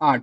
8।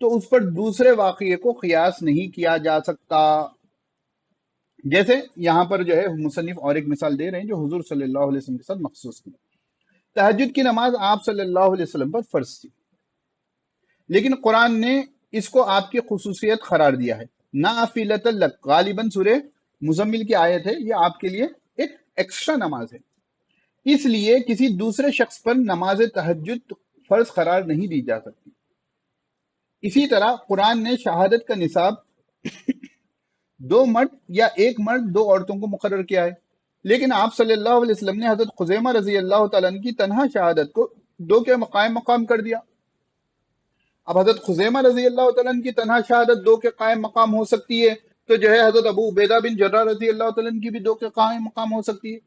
تو اس پر دوسرے واقعے کو قیاس نہیں کیا جا سکتا. جیسے یہاں پر جو ہے مصنف اور ایک مثال دے رہے ہیں جو حضور صلی اللہ علیہ وسلم کے ساتھ مخصوص تھی. تہجد کی نماز آپ صلی اللہ علیہ وسلم پر فرض تھی، لیکن قرآن نے اس کو آپ کی خصوصیت قرار دیا ہے. نافلۃ لک، غالباً سورہ مزمل کی آیت ہے، یہ آپ کے لیے ایک ایکسٹرا نماز ہے، اس لیے کسی دوسرے شخص پر نماز تہجد فرض قرار نہیں دی جا سکتی. اسی طرح قرآن نے شہادت کا نصاب 2 مرد یا 1 مرد 2 عورتوں کو مقرر کیا ہے، لیکن آپ صلی اللہ علیہ وسلم نے حضرت خزیمہ رضی اللہ تعالیٰ عنہ کی تنہا شہادت کو 2 کے قائم مقام کر دیا. اب حضرت خزیمہ رضی اللہ تعالیٰ عنہ کی تنہا شہادت 2 کے قائم مقام ہو سکتی ہے، تو جو ہے حضرت ابو عبیدہ بن جراح رضی اللہ تعالیٰ عنہ کی بھی 2 کے قائم مقام ہو سکتی ہے،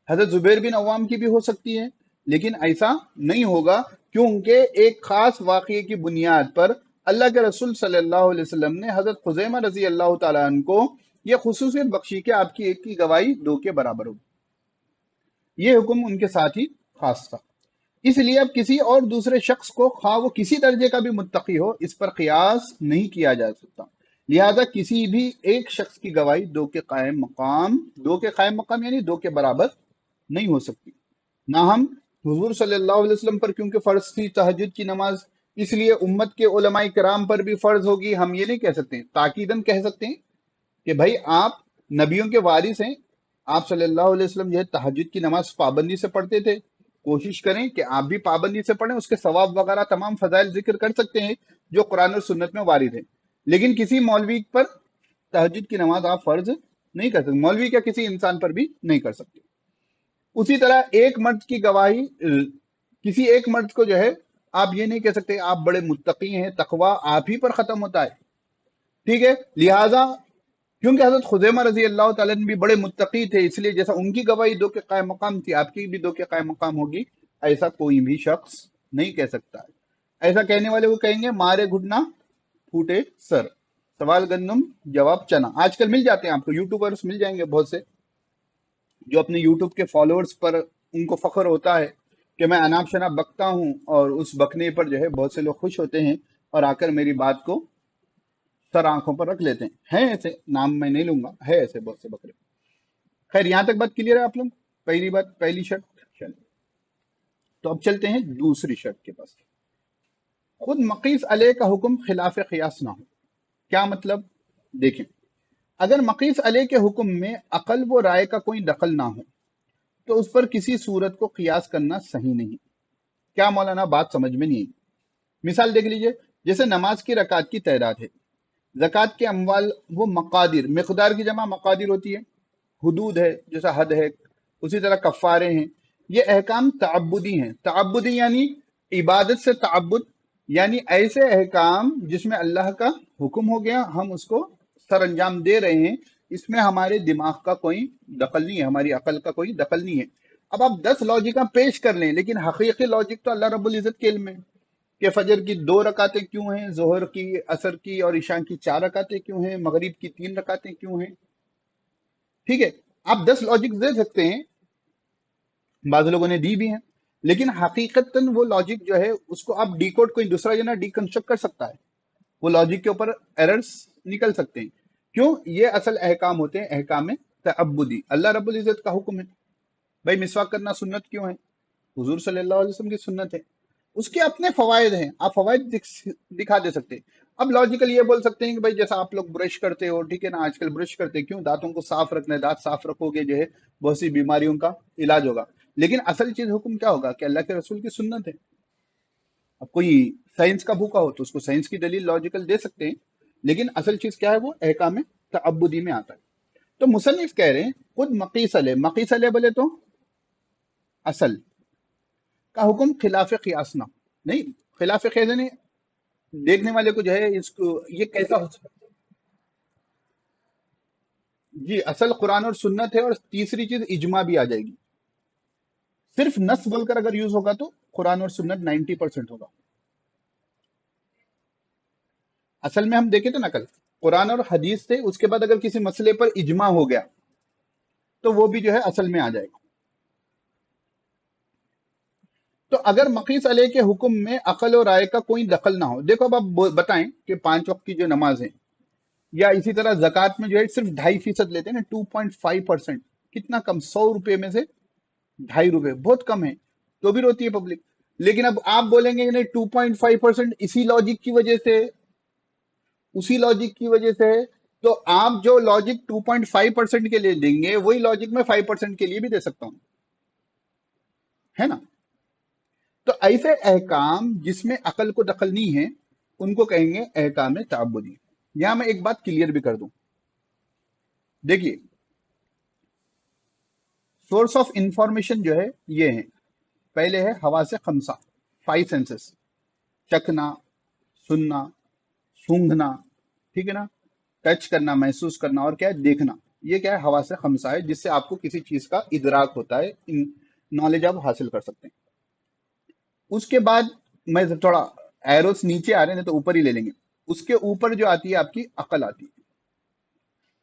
حضرت زبیر بن عوام کی بھی ہو سکتی ہے. لیکن ایسا نہیں ہوگا، کیونکہ ایک خاص واقعے کی بنیاد پر اللہ کے رسول صلی اللہ علیہ وسلم نے حضرت خزیمہ رضی اللہ تعالیٰ عنہ کو یہ خصوصیت بخشی کہ آپ کی ایک کی گواہی 2 کے برابر ہوگی. یہ حکم ان کے ساتھ ہی خاص تھا، اس لیے اب کسی اور دوسرے شخص کو خواہ وہ کسی درجے کا بھی متقی ہو اس پر قیاس نہیں کیا جا سکتا. لہذا کسی بھی ایک شخص کی گواہی 2 کے قائم مقام، 2 کے قائم مقام یعنی 2 کے برابر نہیں ہو سکتی. نہ ہم حضور صلی اللہ علیہ وسلم پر کیونکہ فرض تھی تہجد کی نماز، اس لیے امت کے علماء کرام پر بھی فرض ہوگی. ہم یہ نہیں کہہ سکتے ہیں، تاکیداً کہہ سکتے ہیں کہ بھائی آپ نبیوں کے وارث ہیں، آپ صلی اللہ علیہ وسلم جو ہے تہجد کی نماز پابندی سے پڑھتے تھے، کوشش کریں کہ آپ بھی پابندی سے پڑھیں، اس کے ثواب وغیرہ تمام فضائل ذکر کر سکتے ہیں جو قرآن اور سنت میں وارد ہیں. لیکن کسی مولوی پر تہجد کی نماز آپ فرض نہیں کر سکتے، مولوی کیا کسی انسان پر بھی نہیں کر سکتے. اسی طرح ایک مرد کی گواہی، کسی ایک مرد کو جو ہے آپ یہ نہیں کہہ سکتے آپ بڑے متقی ہیں، تقوی آپ ہی پر ختم ہوتا ہے. ٹھیک ہے، لہٰذا کیونکہ حضرت خزیمہ رضی اللہ تعالیٰ نے بھی بڑے متقی تھے، اس لیے جیسا ان کی گواہی 2 کے قائم مقام تھی، آپ کی بھی 2 کے قائم مقام ہوگی، ایسا کوئی بھی شخص نہیں کہہ سکتا ہے. ایسا کہنے والے کو کہیں گے مارے گھٹنا پھوٹے سر، سوال گندم جواب چنا. آج کل مل جاتے ہیں آپ کو، یوٹیوبرس مل جائیں گے بہت سے جو اپنے یوٹیوب کے فالوورز پر ان کو فخر ہوتا ہے کہ میں اناپ شناپ بکتا ہوں، اور اس بکنے پر جو ہے بہت سے لوگ خوش ہوتے ہیں اور آ کر میری بات کو سر آنکھوں پر رکھ لیتے ہیں ایسے، نام میں نہیں لوں گا، ہے ایسے بہت سے بکرے. خیر یہاں تک بات کلیئر ہے آپ لوگ؟ پہلی بات، پہلی شرط. چلیں تو اب چلتے ہیں دوسری شرط کے پاس. خود مقیس علیہ کا حکم خلاف قیاس نہ ہو. کیا مطلب؟ دیکھیں، اگر مقیس علیہ کے حکم میں عقل و رائے کا کوئی دخل نہ ہو تو اس پر کسی صورت کو قیاس کرنا صحیح نہیں. کیا مولانا بات سمجھ میں نہیں آئی؟ مثال دیکھ لیجئے، جیسے نماز کی رکعت کی تعداد ہے، زکوٰۃ کے اموال وہ مقادر، مقدار کی جمع مقادر ہوتی ہے، حدود ہے جیسا حد ہے، اسی طرح کفارے ہیں. یہ احکام تعبدی ہیں. تعبدی یعنی عبادت سے تعبد، یعنی ایسے احکام جس میں اللہ کا حکم ہو گیا، ہم اس کو سر انجام دے رہے ہیں، اس میں ہمارے دماغ کا کوئی دخل نہیں ہے، ہماری عقل کا کوئی دخل نہیں ہے. اب آپ 10 لاجکاں پیش کر لیں، لیکن حقیقی لاجک تو اللہ رب العزت کے علم میں کہ فجر کی 2 رکعتیں کیوں ہیں، ظہر کی، عصر کی اور عشاء کی 4 رکعتیں کیوں ہیں، مغرب کی 3 رکعتیں کیوں ہیں. ٹھیک ہے، آپ 10 لاجک دے سکتے ہیں، بعض لوگوں نے دی بھی ہیں، لیکن حقیقتاً وہ لاجک جو ہے اس کو آپ ڈیکوڈ کوئی دوسرا جو نا ڈیکنسٹرکٹ کر سکتا ہے، وہ لاجک کے اوپر ایررز نکل سکتے ہیں. کیوں؟ یہ اصل احکام ہوتے ہیں احکام تعبدی، اللہ رب العزت کا حکم ہے. بھائی مسواک کرنا سنت کیوں ہے؟ حضور صلی اللہ علیہ وسلم کی سنت ہے. اس کے اپنے فوائد ہیں، آپ فوائد دکھا دے سکتے ہیں. اب لاجیکل یہ بول سکتے ہیں کہ بھائی جیسا آپ لوگ برش کرتے ہو، ٹھیک ہے نا، آج کل برش کرتے کیوں؟ دانتوں کو صاف رکھنا ہے، دانت صاف رکھو گے جو ہے بہت سی بیماریوں کا علاج ہوگا. لیکن اصل چیز حکم کیا ہوگا کہ اللہ کے رسول کی سنت ہے. اب کوئی سائنس کا بھوکا ہو تو اس کو سائنس کی دلیل لاجیکل دے سکتے ہیں، لیکن اصل چیز کیا ہے؟ وہ احکام تعبدی میں آتا ہے. تو مصنف کہہ رہے ہیں خود مقیس علیہ، مقیس علیہ بولے تو اصل کا حکم خلاف قیاس نہ. نہیں، خلاف قیاس نہیں، دیکھنے والے کو جو ہے اس کو یہ کیسا ہو سکتا ہے؟ جی اصل قرآن اور سنت ہے، اور تیسری چیز اجماع بھی آ جائے گی. صرف نص بول کر اگر یوز ہوگا تو قرآن اور سنت 90% ہوگا. اصل میں ہم دیکھیں تو نقل قرآن اور حدیث سے، اس کے بعد اگر کسی مسئلے پر اجماع ہو گیا تو وہ بھی جو ہے اصل میں آ جائے گا. تو اگر مقیس علیہ کے حکم میں عقل اور رائے کا کوئی دخل نہ ہو، دیکھو اب آپ بتائیں کہ 5 وقت کی جو نماز ہے یا اسی طرح زکوٰۃ میں جو ہے صرف 2.5% لیتے ہیں نا، 2.5%، کتنا کم، 100 روپے میں سے 2.5 روپے، بہت کم ہے، تو بھی روتی ہے پبلک۔ لیکن اب آپ بولیں گے کہ نہیں 2.5% اسی لاجک کی وجہ سے، اسی لاجک کی وجہ سے، تو آپ جو لاجک 2.5% کے لیے دیں گے وہی لاجک میں 5% کے لیے بھی دے سکتا ہوں، ہے نا؟ تو ایسے احکام جس میں عقل کو دخل نہیں ہے ان کو کہیں گے احکام تعبدی۔ یہاں میں ایک بات کلیئر بھی کر دوں، دیکھیے سورس آف انفارمیشن جو ہے یہ ہے، پہلے ہے حواس خمسہ، 5 سینسز، چکھنا، سننا، سونگھنا، ٹھیک ہے نا، ٹچ کرنا، محسوس کرنا، اور کیا ہے، دیکھنا۔ یہ کیا ہے، حواس خمسہ ہے، جس سے آپ کو کسی چیز کا ادراک ہوتا ہے، نالج آپ حاصل کر سکتے ہیں۔ اس کے بعد میں تھوڑا ایروس نیچے آ رہے ہیں تو اوپر ہی لے لیں گے، اس کے اوپر جو آتی ہے آپ کی عقل آتی ہے۔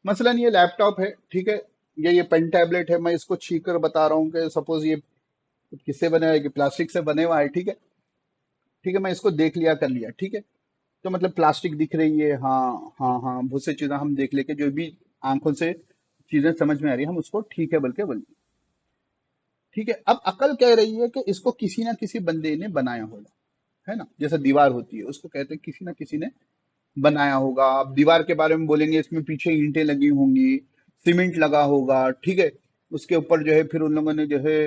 مثلا یہ لیپ ٹاپ ہے، ٹھیک ہے، یا یہ پین ٹیبلٹ ہے، میں اس کو چھینک کر بتا رہا ہوں کہ سپوز یہ کس سے بنا ہے، کہ پلاسٹک سے بنے ہوا ہے، ٹھیک ہے، ٹھیک ہے، میں اس کو دیکھ لیا کر لیا، ٹھیک ہے، تو مطلب پلاسٹک دکھ رہی ہے، ہاں ہاں ہاں، بہت سی چیزیں ہم دیکھ لے کے جو بھی آنکھوں سے چیزیں سمجھ میں آ رہی ہیں ہم اس کو ٹھیک ہے بلکہ بولتے ہیں، ٹھیک ہے۔ اب عقل کہہ رہی ہے کہ اس کو کسی نہ کسی بندے نے بنایا ہوگا، ہے نا، جیسے دیوار ہوتی ہے اس کو کہتے ہیں کسی نہ کسی نے بنایا ہوگا۔ آپ دیوار کے بارے میں بولیں گے اس میں پیچھے اینٹیں لگی ہوں گی، سیمنٹ لگا ہوگا، ٹھیک ہے، اس کے اوپر جو ہے پھر ان لوگوں نے جو ہے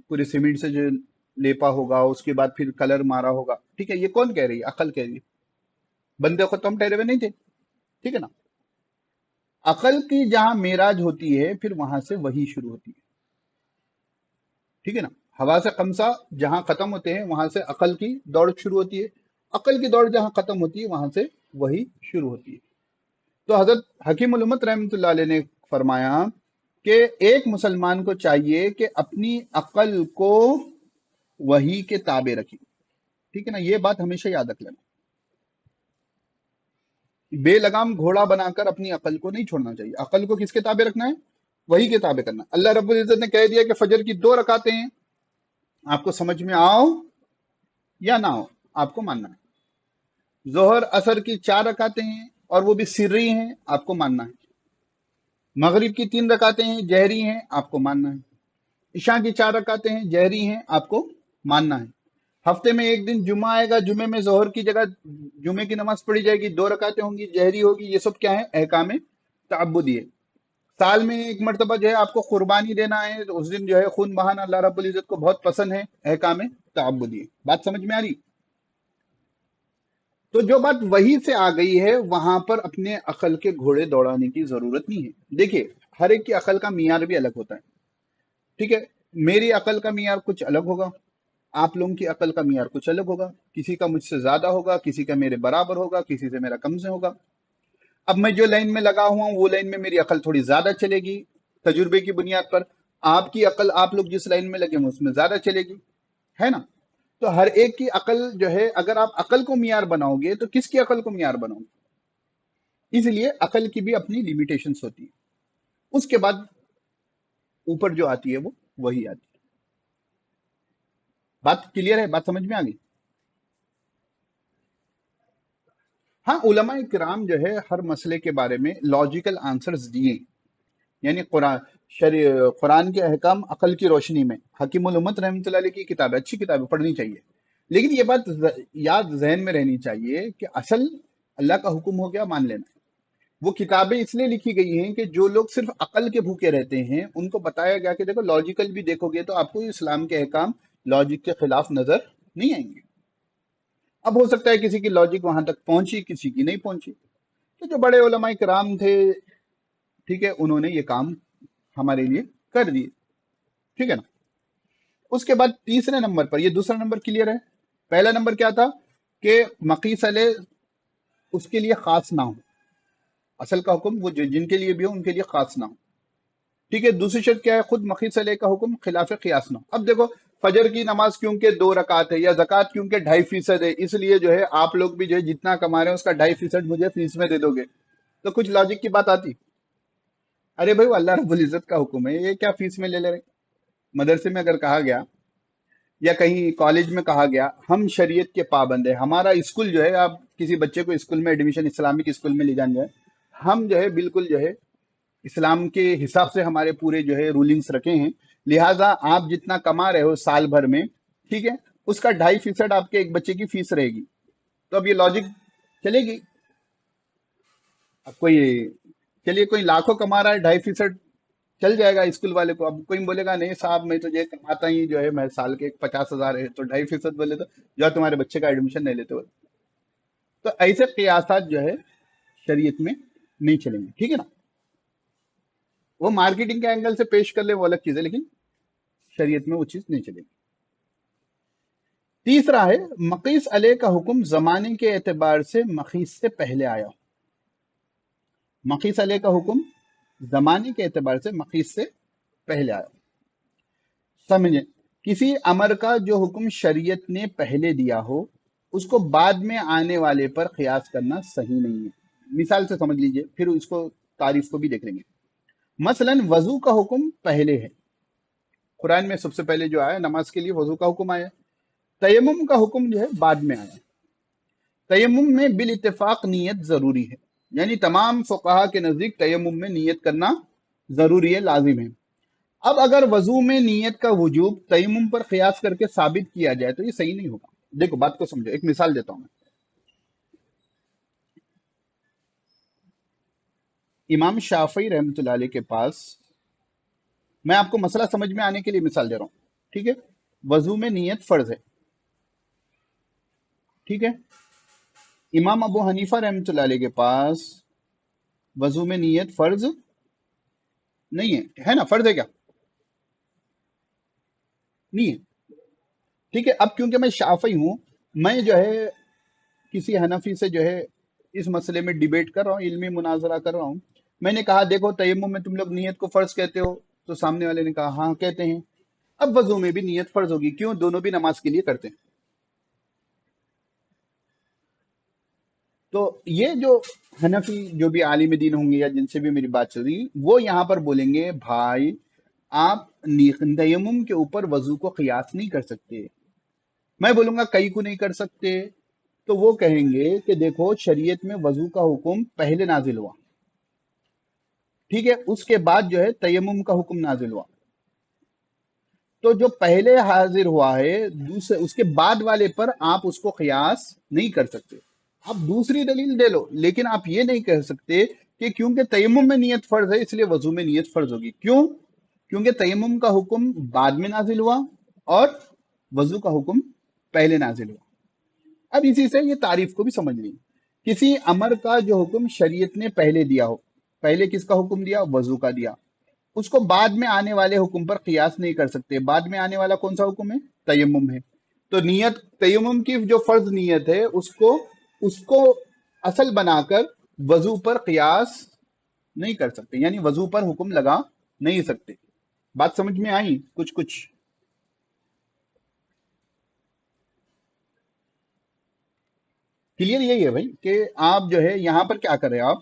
پورے سیمنٹ سے جو لیپا ہوگا، اس کے بعد پھر کلر مارا ہوگا، ٹھیک ہے۔ یہ کون کہہ رہی ہے؟ عقل کہہ رہی ہے، بندے کو تو ہم ٹھہرے ہوئے نہیں تھے، ٹھیک ہے نا۔ عقل کی جہاں معراج ہوتی ہے پھر وہاں سے وہی شروع ہوتی ہے، ٹھیک ہے نا۔ حواس خمسہ جہاں ختم ہوتے ہیں وہاں سے عقل کی دوڑ شروع ہوتی ہے، عقل کی دوڑ جہاں ختم ہوتی ہے وہاں سے وہی شروع ہوتی ہے۔ تو حضرت حکیم الامت رحمۃ اللہ علیہ نے فرمایا کہ ایک مسلمان کو چاہیے کہ اپنی عقل کو وحی کے تابع رکھے، ٹھیک ہے نا، یہ بات ہمیشہ یاد رکھ لینا۔ بے لگام گھوڑا بنا کر اپنی عقل کو نہیں چھوڑنا چاہیے، عقل کو کس کے تابع رکھنا ہے؟ وحی کے تابع کرنا۔ اللہ رب العزت نے کہہ دیا کہ فجر کی 2 رکعتیں ہیں، آپ کو سمجھ میں آؤ یا نہ ہو آپ کو ماننا ہے۔ ظہر اثر کی 4 رکعتیں ہیں اور وہ بھی سری ہیں، آپ کو ماننا ہے۔ مغرب کی 3 رکعتیں ہیں، جہری ہیں، آپ کو ماننا ہے۔ عشاء کی 4 رکعتیں ہیں، جہری ہیں، آپ کو ماننا ہے۔ ہفتے میں ایک دن جمعہ آئے گا، جمعے میں ظہر کی جگہ جمعے کی نماز پڑھی جائے گی، 2 رکعتیں ہوں گی، جہری ہوگی، یہ سب کیا ہے؟ احکام تعبدی ہے۔ سال میں ایک مرتبہ جو ہے آپ کو قربانی دینا ہے، تو اس دن جو ہے خون بہانا اللہ رب العزت کو بہت پسند ہے، احکام تعبدی ہے۔ بات سمجھ میں آ رہی؟ تو جو بات وہی سے آ گئی ہے وہاں پر اپنے عقل کے گھوڑے دوڑانے کی ضرورت نہیں ہے۔ دیکھیے ہر ایک کی عقل کا معیار بھی الگ ہوتا ہے، ٹھیک ہے، میری عقل کا معیار کچھ الگ ہوگا، آپ لوگوں کی عقل کا معیار کچھ الگ ہوگا، کسی کا مجھ سے زیادہ ہوگا، کسی کا میرے برابر ہوگا، کسی سے میرا کم سے ہوگا۔ اب میں جو لائن میں لگا ہوا ہوں وہ لائن میں میری عقل تھوڑی زیادہ چلے گی تجربے کی بنیاد پر، آپ کی عقل، آپ لوگ جس لائن میں لگے ہیں اس میں زیادہ چلے گی، ہے نا۔ تو ہر ایک کی عقل جو ہے، اگر آپ عقل کو معیار بناؤ گے تو کس کی عقل کو معیار بناؤ گے؟ اس لیے عقل کی بھی اپنی لیمیٹیشنز ہوتی ہیں، اس کے بعد اوپر جو آتی ہے وہ وہی آتی ہے۔ بات کلیئر ہے؟ بات سمجھ میں آ گئی؟ ہاں، علماء کرام جو ہے ہر مسئلے کے بارے میں لاجیکل آنسرز دیے، یعنی قرآن کے احکام عقل کی روشنی میں، حکیم الامت رحمۃ اللہ علیہ کی کتاب ہے، اچھی کتاب ہے، پڑھنی چاہیے۔ لیکن یہ بات یاد ذہن میں رہنی چاہیے کہ اصل اللہ کا حکم ہو گیا مان لینا۔ وہ کتابیں اس لیے لکھی گئی ہیں کہ جو لوگ صرف عقل کے بھوکے رہتے ہیں ان کو بتایا گیا کہ دیکھو لاجیکل بھی دیکھو گے تو آپ کو اسلام کے احکام لاجک کے خلاف نظر نہیں آئیں گے۔ اب ہو سکتا ہے کسی کی لاجک وہاں تک پہنچی، کسی کی نہیں پہنچی، تو جو بڑے علماء کرام تھے، ٹھیک ہے، انہوں نے یہ کام ہمارے لیے کر دیے، ٹھیک ہے نا۔ اس کے بعد تیسرے نمبر پر، یہ دوسرا نمبر کلیئر ہے۔ پہلا نمبر کیا تھا کہ مقیس علیہ اس کے لیے خاص نہ ہو، اصل کا حکم وہ جن کے لیے بھی ہو ان کے لیے خاص نہ ہو، ٹھیک ہے۔ دوسری شرط کیا ہے؟ خود مقیس علیہ کا حکم خلاف قیاس نہ ہو۔ اب دیکھو فجر کی نماز کیونکہ 2 رکعت ہے، یا زکوٰۃ کیونکہ 2.5% ہے، اس لیے جو ہے آپ لوگ بھی جو ہے جتنا کما رہے ہیں اس کا 2.5% مجھے فیس میں دے دو گے، تو کچھ لاجک کی بات آتی؟ ارے بھائی وہ اللہ رب العزت کا حکم ہے، یہ کیا فیس میں لے لے رہے؟ مدرسے میں اگر کہا گیا یا کہیں کالج میں کہا گیا ہم شریعت کے پابند ہیں، ہمارا اسکول جو ہے، آپ کسی بچے کو اسکول میں ایڈمیشن اسلامک اسکول میں لے جان جائے، ہم جو ہے بالکل جو ہے اسلام کے حساب سے ہمارے پورے جو ہے رولنگس رکھے ہیں، لہٰذا آپ جتنا کما رہے ہو سال بھر میں، ٹھیک ہے، اس کا 2.5% آپ کے ایک بچے کی فیس رہے گی. تو اب یہ لاجک چلے گی؟ اب کوئی، چلیے کوئی لاکھوں کما رہا ہے، 2.5% چل جائے گا اسکول والے کو. اب کوئی بولے گا نہیں صاحب میں تو یہ کماتا ہی جو ہے میں سال کے 50,000 ہے، تو 2.5% بولے تو جو ہے تمہارے بچے کا ایڈمیشن نہیں لیتے ہو. تو ایسے قیاسات جو ہے شریعت میں نہیں چلیں گے، ٹھیک ہے نا. وہ مارکیٹنگ کے اینگل سے پیش کر لے وہ الگ چیز ہے، لیکن شریعت میں وہ چیز نہیں چلے گی. تیسرا ہے مقیس علیہ کا حکم زمانے کے اعتبار سے مقیس سے پہلے آیا ہو. مقیس علیہ کا حکم زمانے کے اعتبار سے مقیس سے پہلے آیا ہو. سمجھیں، کسی امر کا جو حکم شریعت نے پہلے دیا ہو اس کو بعد میں آنے والے پر قیاس کرنا صحیح نہیں ہے. مثال سے سمجھ لیجئے، پھر اس کو تعریف کو بھی دیکھ لیں گے. مثلا وضو کا حکم پہلے ہے، قرآن میں سب سے پہلے جو آیا نماز کے لیے وضو کا حکم آیا. تیمم کا حکم جو ہے بعد میں آیا. تیمم میں بالاتفاق نیت ضروری ہے، یعنی تمام فقہا کے نزدیک تیمم میں نیت کرنا ضروری ہے، لازم ہے. اب اگر وضو میں نیت کا وجوب تیمم پر قیاس کر کے ثابت کیا جائے تو یہ صحیح نہیں ہوگا. دیکھو بات کو سمجھو، ایک مثال دیتا ہوں میں. امام شافعی رحمۃ اللہ علیہ کے پاس، میں آپ کو مسئلہ سمجھ میں آنے کے لیے مثال دے رہا ہوں، ٹھیک ہے. وضو میں نیت فرض ہے، ٹھیک ہے. امام ابو حنیفہ رحمۃ اللہ علیہ کے پاس وضو میں نیت فرض نہیں ہے نا؟ فرض ہے کیا؟ نہیں ہے، ٹھیک ہے. اب کیونکہ میں شافعی ہوں، میں جو ہے کسی حنفی سے جو ہے اس مسئلے میں ڈیبیٹ کر رہا ہوں، علمی مناظرہ کر رہا ہوں. میں نے کہا دیکھو تیمم میں تم لوگ نیت کو فرض کہتے ہو، تو سامنے والے نے کہا ہاں کہتے ہیں. اب وضو میں بھی نیت فرض ہوگی، کیوں؟ دونوں بھی نماز کے لیے کرتے ہیں. تو یہ جو حنفی جو بھی عالم دین ہوں گے یا جن سے بھی میری بات چل رہی، وہ یہاں پر بولیں گے بھائی آپ تیمم کے اوپر وضو کو قیاس نہیں کر سکتے. میں بولوں گا کئی کو نہیں کر سکتے، تو وہ کہیں گے کہ دیکھو شریعت میں وضو کا حکم پہلے نازل ہوا، ٹھیک ہے، اس کے بعد جو ہے تیمم کا حکم نازل ہوا. تو جو پہلے حاضر ہوا ہے دوسرے اس کے بعد والے پر آپ اس کو قیاس نہیں کر سکتے. آپ دوسری دلیل دے لو، لیکن آپ یہ نہیں کہہ سکتے کہ کیونکہ تیمم میں نیت فرض ہے اس لیے وضو میں نیت فرض ہوگی. کیوں؟ کیونکہ تیمم کا حکم بعد میں نازل ہوا اور وضو کا حکم پہلے نازل ہوا. اب اسی سے یہ تعریف کو بھی سمجھ لیں. کسی امر کا جو حکم شریعت نے پہلے دیا ہو، پہلے کس کا حکم دیا؟ وضو کا دیا. اس کو بعد میں آنے والے حکم پر قیاس نہیں کر سکتے. بعد میں آنے والا کون سا حکم ہے؟ تیمم ہے. تو نیت تیمم کی جو فرض نیت ہے اس کو اصل بنا کر وضو پر قیاس نہیں کر سکتے، یعنی وضو پر حکم لگا نہیں سکتے. بات سمجھ میں آئی؟ کچھ کلیئر یہی ہے بھائی کہ آپ جو ہے یہاں پر کیا کر رہے ہیں، آپ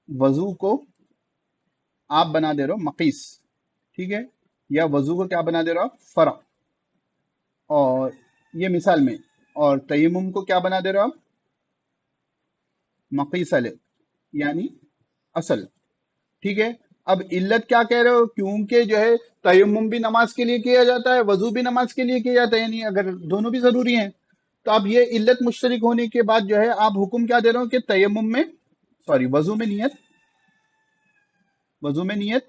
وضو کو آپ بنا دے رہے ہو مقیس، ٹھیک ہے، یا وضو کو کیا بنا دے رہے ہو آپ؟ فرع. اور یہ مثال میں، اور تیمم کو کیا بنا دے رہے ہو آپ؟ مقیس علیہ، یعنی اصل، ٹھیک ہے. اب علت کیا کہہ رہے ہو؟ کیونکہ جو ہے تیمم بھی نماز کے لیے کیا جاتا ہے، وضو بھی نماز کے لیے کیا جاتا ہے، یعنی اگر دونوں بھی ضروری ہیں تو اب یہ علت مشترک ہونے کے بعد جو ہے آپ حکم کیا دے رہے ہو کہ تیمم میں، سوری وضو میں نیت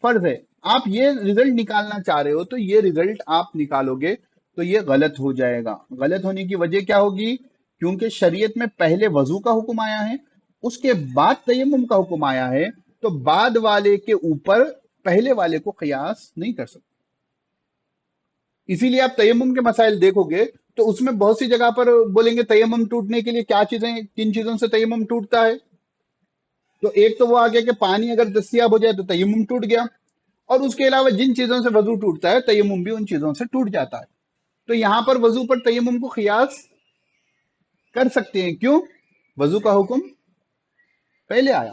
فرض ہے. آپ یہ رزلٹ نکالنا چاہ رہے ہو تو یہ رزلٹ آپ نکالو گے تو یہ غلط ہو جائے گا. غلط ہونے کی وجہ کیا ہوگی؟ کیونکہ شریعت میں پہلے وضو کا حکم آیا ہے، اس کے بعد تیمم کا حکم آیا ہے، تو بعد والے کے اوپر پہلے والے کو قیاس نہیں کر سکتے. اسی لیے آپ تیمم کے مسائل دیکھو گے تو اس میں بہت سی جگہ پر بولیں گے تیمم ٹوٹنے کے لیے کیا چیزیں، کن چیزوں سے تیمم ٹوٹتا ہے. تو ایک تو وہ آ گیا کہ پانی اگر دستیاب ہو جائے تو تیمم ٹوٹ گیا، اور اس کے علاوہ جن چیزوں سے وضو ٹوٹتا ہے تیمم بھی ان چیزوں سے ٹوٹ جاتا ہے. تو یہاں پر وضو پر تیمم کو قیاس کر سکتے ہیں. کیوں؟ وضو کا حکم پہلے آیا.